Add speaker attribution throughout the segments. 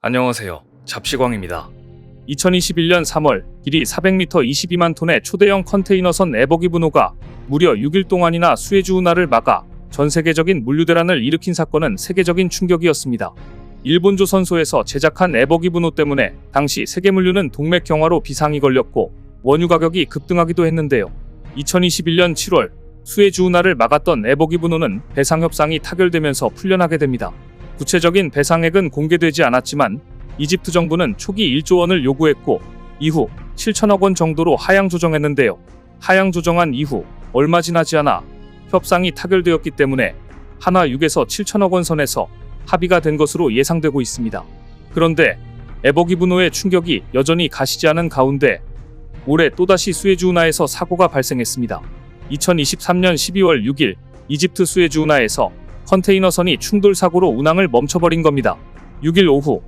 Speaker 1: 안녕하세요. 잡시광입니다. 2021년 3월 길이 400m 22만 톤의 초대형 컨테이너선 에버기 분호가 무려 6일 동안이나 수에즈 운하를 막아 전 세계적인 물류 대란을 일으킨 사건은 세계적인 충격이었습니다. 일본 조선소에서 제작한 에버기 분호 때문에 당시 세계 물류는 동맥 경화로 비상이 걸렸고 원유 가격이 급등하기도 했는데요. 2021년 7월 수에즈 운하를 막았던 에버기 분호는 배상 협상이 타결되면서 풀려나게 됩니다. 구체적인 배상액은 공개되지 않았지만 이집트 정부는 초기 1조 원을 요구했고 이후 7천억 원 정도로 하향 조정했는데요. 하향 조정한 이후 얼마 지나지 않아 협상이 타결되었기 때문에 한화 6에서 7천억 원 선에서 합의가 된 것으로 예상되고 있습니다. 그런데 에버기 분호의 충격이 여전히 가시지 않은 가운데 올해 또다시 수에즈 운하에서 사고가 발생했습니다. 2023년 12월 6일 이집트 수에즈 운하에서 컨테이너선이 충돌 사고로 운항을 멈춰버린 겁니다. 6일 오후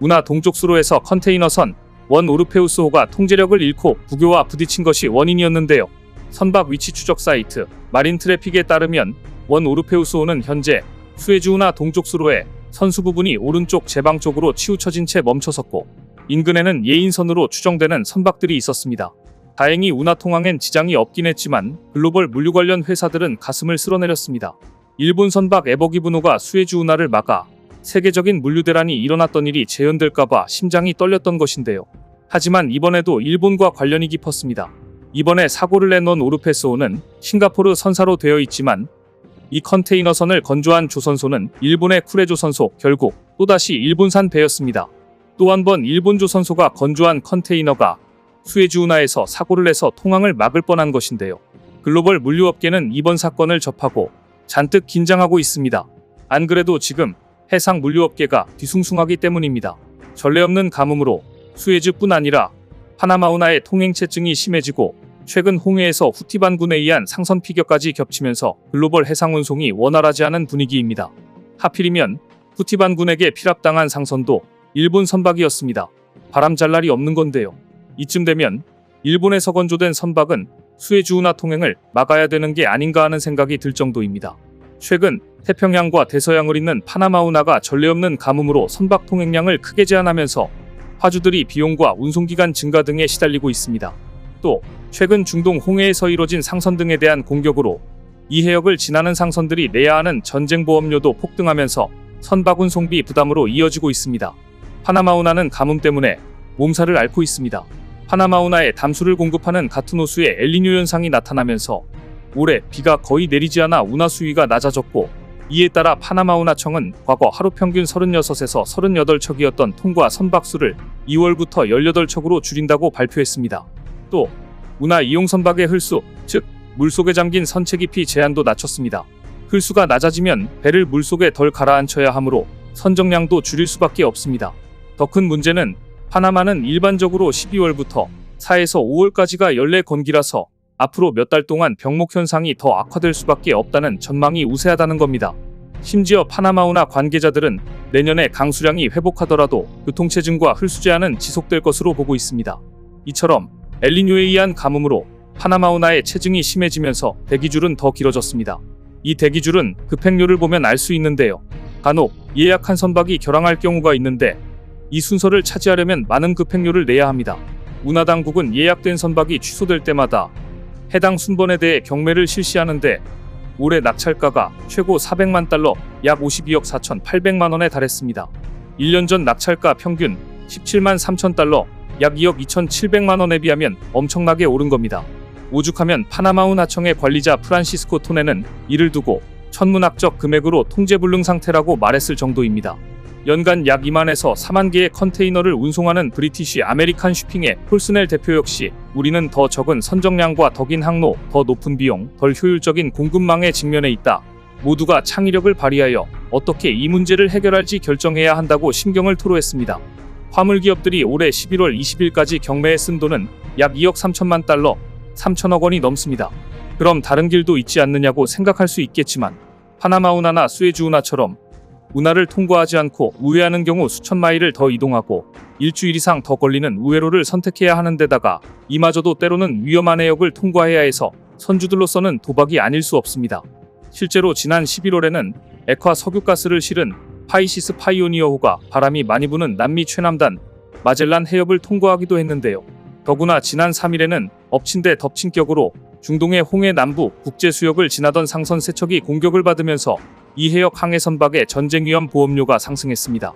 Speaker 1: 운하 동쪽 수로에서 컨테이너선 원 오르페우스호가 통제력을 잃고 부교와 부딪힌 것이 원인이었는데요. 선박 위치 추적 사이트 마린 트래픽에 따르면 원 오르페우스호는 현재 수에즈 운하 동쪽 수로에 선수 부분이 오른쪽 제방 쪽으로 치우쳐진 채 멈춰섰고 인근에는 예인선으로 추정되는 선박들이 있었습니다. 다행히 운하 통항엔 지장이 없긴 했지만 글로벌 물류 관련 회사들은 가슴을 쓸어내렸습니다. 일본 선박 에버기 분호가 수에즈 운하를 막아 세계적인 물류 대란이 일어났던 일이 재현될까봐 심장이 떨렸던 것인데요. 하지만 이번에도 일본과 관련이 깊었습니다. 이번에 사고를 낸 원 오르페스호는 싱가포르 선사로 되어 있지만 이 컨테이너선을 건조한 조선소는 일본의 쿠레 조선소, 결국 또다시 일본산 배였습니다. 또 한 번 일본 조선소가 건조한 컨테이너가 수에즈 운하에서 사고를 내서 통항을 막을 뻔한 것인데요. 글로벌 물류업계는 이번 사건을 접하고 잔뜩 긴장하고 있습니다. 안 그래도 지금 해상 물류업계가 뒤숭숭하기 때문입니다. 전례 없는 가뭄으로 수에즈뿐 아니라 파나마 운하의 통행체증이 심해지고 최근 홍해에서 후티반군에 의한 상선 피격까지 겹치면서 글로벌 해상 운송이 원활하지 않은 분위기입니다. 하필이면 후티반군에게 피랍당한 상선도 일본 선박이었습니다. 바람잘 날이 없는 건데요. 이쯤 되면 일본에서 건조된 선박은 수에즈 운하 통행을 막아야 되는 게 아닌가 하는 생각이 들 정도입니다. 최근 태평양과 대서양을 잇는 파나마 운하가 전례 없는 가뭄으로 선박 통행량을 크게 제한하면서 화주들이 비용과 운송기간 증가 등에 시달리고 있습니다. 또 최근 중동 홍해에서 이뤄진 상선 등에 대한 공격으로 이 해역을 지나는 상선들이 내야 하는 전쟁 보험료도 폭등하면서 선박 운송비 부담으로 이어지고 있습니다. 파나마 운하는 가뭄 때문에 몸살을 앓고 있습니다. 파나마 운하에 담수를 공급하는 같은 호수에 엘니뇨 현상이 나타나면서 올해 비가 거의 내리지 않아 운하 수위가 낮아졌고 이에 따라 파나마 운하청은 과거 하루 평균 36에서 38척이었던 통과 선박수를 2월부터 18척으로 줄인다고 발표했습니다. 또 운하 이용 선박의 흘수, 즉 물속에 잠긴 선체 깊이 제한도 낮췄습니다. 흘수가 낮아지면 배를 물속에 덜 가라앉혀야 하므로 선정량도 줄일 수밖에 없습니다. 더 큰 문제는 파나마는 일반적으로 12월부터 4에서 5월까지가 연례 건기라서 앞으로 몇 달 동안 병목 현상이 더 악화될 수밖에 없다는 전망이 우세하다는 겁니다. 심지어 파나마 운하 관계자들은 내년에 강수량이 회복하더라도 교통체증과 흘수 제한은 지속될 것으로 보고 있습니다. 이처럼 엘니뇨에 의한 가뭄으로 파나마 운하의 체증이 심해지면서 대기줄은 더 길어졌습니다. 이 대기줄은 급행료를 보면 알 수 있는데요. 간혹 예약한 선박이 결항할 경우가 있는데 이 순서를 차지하려면 많은 급행료를 내야 합니다. 운하 당국은 예약된 선박이 취소될 때마다 해당 순번에 대해 경매를 실시하는데 올해 낙찰가가 최고 400만 달러, 약 52억 4,800만 원에 달했습니다. 1년 전 낙찰가 평균 17만 3천 달러, 약 2억 2,700만 원에 비하면 엄청나게 오른 겁니다. 오죽하면 파나마 운하청의 관리자 프란시스코 토네는 이를 두고 천문학적 금액으로 통제불능 상태라고 말했을 정도입니다. 연간 약 2만에서 4만 개의 컨테이너를 운송하는 브리티시 아메리칸 슈핑의 폴스넬 대표 역시 우리는 더 적은 선정량과 더 긴 항로, 더 높은 비용, 덜 효율적인 공급망에 직면해 있다. 모두가 창의력을 발휘하여 어떻게 이 문제를 해결할지 결정해야 한다고 심경을 토로했습니다. 화물기업들이 올해 11월 20일까지 경매에 쓴 돈은 약 2억 3천만 달러, 3천억 원이 넘습니다. 그럼 다른 길도 있지 않느냐고 생각할 수 있겠지만 파나마 운하나 수에즈 운하처럼 운하를 통과하지 않고 우회하는 경우 수천 마일을 더 이동하고 일주일 이상 더 걸리는 우회로를 선택해야 하는 데다가 이마저도 때로는 위험한 해역을 통과해야 해서 선주들로서는 도박이 아닐 수 없습니다. 실제로 지난 11월에는 액화 석유가스를 실은 파이시스 파이오니어호가 바람이 많이 부는 남미 최남단 마젤란 해협을 통과하기도 했는데요. 더구나 지난 3일에는 엎친 데 덮친 격으로 중동의 홍해 남부 국제수역을 지나던 상선 세척이 공격을 받으면서 이 해역 항해 선박의 전쟁 위험 보험료가 상승했습니다.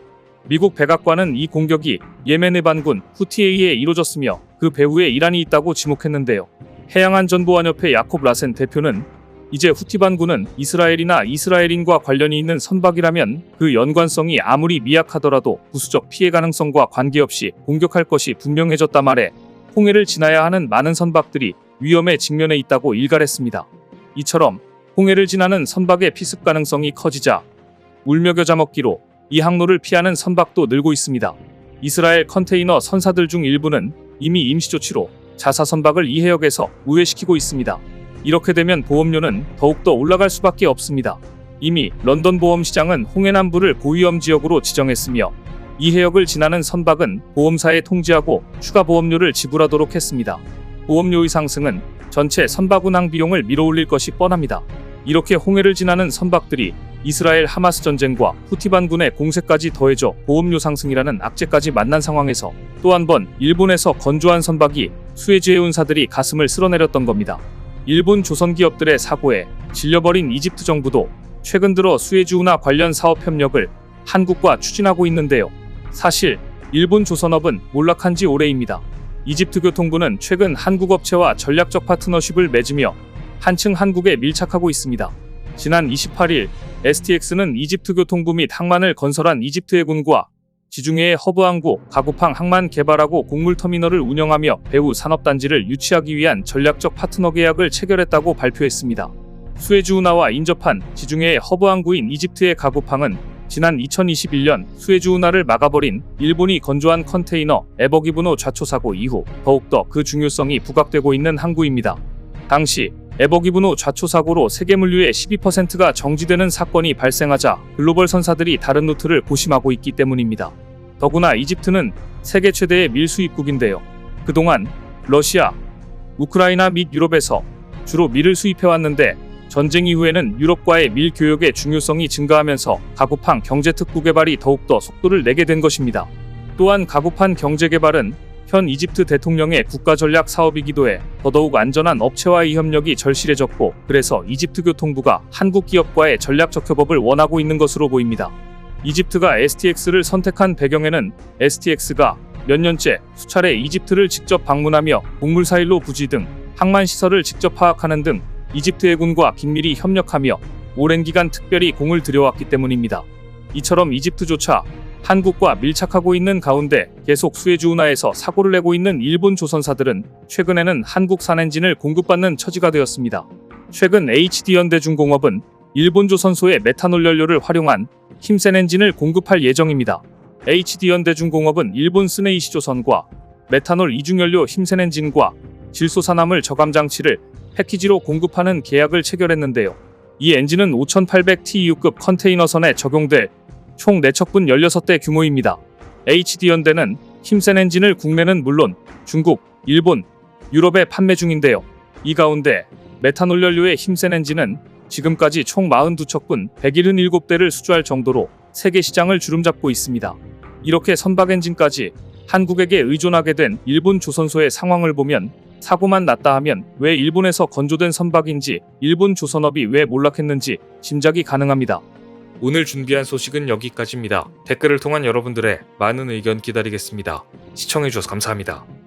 Speaker 1: 미국 백악관은 이 공격이 예멘의 반군 후티에 의해 이루어졌으며 그 배후에 이란이 있다고 지목했는데요. 해양안전보안협회 야콥 라센 대표는 이제 후티 반군은 이스라엘이나 이스라엘인과 관련이 있는 선박이라면 그 연관성이 아무리 미약하더라도 부수적 피해 가능성과 관계없이 공격할 것이 분명해졌다 말해 홍해를 지나야 하는 많은 선박들이 위험에 직면해 있다고 일갈했습니다. 이처럼 홍해를 지나는 선박의 피습 가능성이 커지자 울며 겨자 먹기로 이 항로를 피하는 선박도 늘고 있습니다. 이스라엘 컨테이너 선사들 중 일부는 이미 임시 조치로 자사 선박을 이 해역에서 우회시키고 있습니다. 이렇게 되면 보험료는 더욱더 올라갈 수밖에 없습니다. 이미 런던 보험시장은 홍해 남부를 고위험 지역으로 지정했으며 이 해역을 지나는 선박은 보험사에 통지하고 추가 보험료를 지불하도록 했습니다. 보험료의 상승은 전체 선박 운항 비용을 밀어올릴 것이 뻔합니다. 이렇게 홍해를 지나는 선박들이 이스라엘 하마스 전쟁과 후티 반군의 공세까지 더해져 보험료 상승이라는 악재까지 만난 상황에서 또 한 번 일본에서 건조한 선박이 수에즈해 운사들이 가슴을 쓸어내렸던 겁니다. 일본 조선기업들의 사고에 질려버린 이집트 정부도 최근 들어 수에즈 운하 관련 사업 협력을 한국과 추진하고 있는데요. 사실 일본 조선업은 몰락한 지 오래입니다. 이집트 교통부는 최근 한국 업체와 전략적 파트너십을 맺으며 한층 한국에 밀착하고 있습니다. 지난 28일 STX는 이집트 교통부 및 항만을 건설한 이집트 해군과 지중해의 허브 항구 가구팡 항만 개발하고 곡물터미널을 운영하며 배후 산업단지를 유치하기 위한 전략적 파트너 계약을 체결했다고 발표했습니다. 수에즈 운하와 인접한 지중해의 허브 항구인 이집트의 가구팡은 지난 2021년 수에즈 운하를 막아버린 일본이 건조한 컨테이너 에버기브노 좌초 사고 이후 더욱더 그 중요성이 부각되고 있는 항구입니다. 당시 에버기브노 좌초 사고로 세계 물류의 12%가 정지되는 사건이 발생하자 글로벌 선사들이 다른 루트를 고심하고 있기 때문입니다. 더구나 이집트는 세계 최대의 밀 수입국인데요. 그동안 러시아, 우크라이나 및 유럽에서 주로 밀을 수입해왔는데 전쟁 이후에는 유럽과의 밀 교역의 중요성이 증가하면서 가구팡 경제특구 개발이 더욱더 속도를 내게 된 것입니다. 또한 가구팡 경제개발은 현 이집트 대통령의 국가전략 사업이기도 해 더더욱 안전한 업체와의 협력이 절실해졌고 그래서 이집트 교통부가 한국 기업과의 전략적 협업을 원하고 있는 것으로 보입니다. 이집트가 STX를 선택한 배경에는 STX가 몇 년째 수차례 이집트를 직접 방문하며 곡물사일로 부지 등 항만시설을 직접 파악하는 등 이집트 해군과 긴밀히 협력하며 오랜 기간 특별히 공을 들여왔기 때문입니다. 이처럼 이집트조차 한국과 밀착하고 있는 가운데 계속 수에즈 운하에서 사고를 내고 있는 일본 조선사들은 최근에는 한국산 엔진을 공급받는 처지가 되었습니다. 최근 HD현대중공업은 일본 조선소의 메탄올 연료를 활용한 힘센 엔진을 공급할 예정입니다. HD현대중공업은 일본 스네이시조선과 메탄올 이중연료 힘센 엔진과 질소산화물 저감 장치를 패키지로 공급하는 계약을 체결했는데요. 이 엔진은 5800TEU급 컨테이너선에 적용될 총 4척분 16대 규모입니다. HD현대는 힘센 엔진을 국내는 물론 중국, 일본, 유럽에 판매 중인데요. 이 가운데 메탄올 연료의 힘센 엔진은 지금까지 총 42척분 177대를 수주할 정도로 세계 시장을 주름잡고 있습니다. 이렇게 선박 엔진까지 한국에게 의존하게 된 일본 조선소의 상황을 보면 사고만 났다 하면 왜 일본에서 건조된 선박인지 일본 조선업이 왜 몰락했는지 짐작이 가능합니다.
Speaker 2: 오늘 준비한 소식은 여기까지입니다. 댓글을 통한 여러분들의 많은 의견 기다리겠습니다. 시청해주셔서 감사합니다.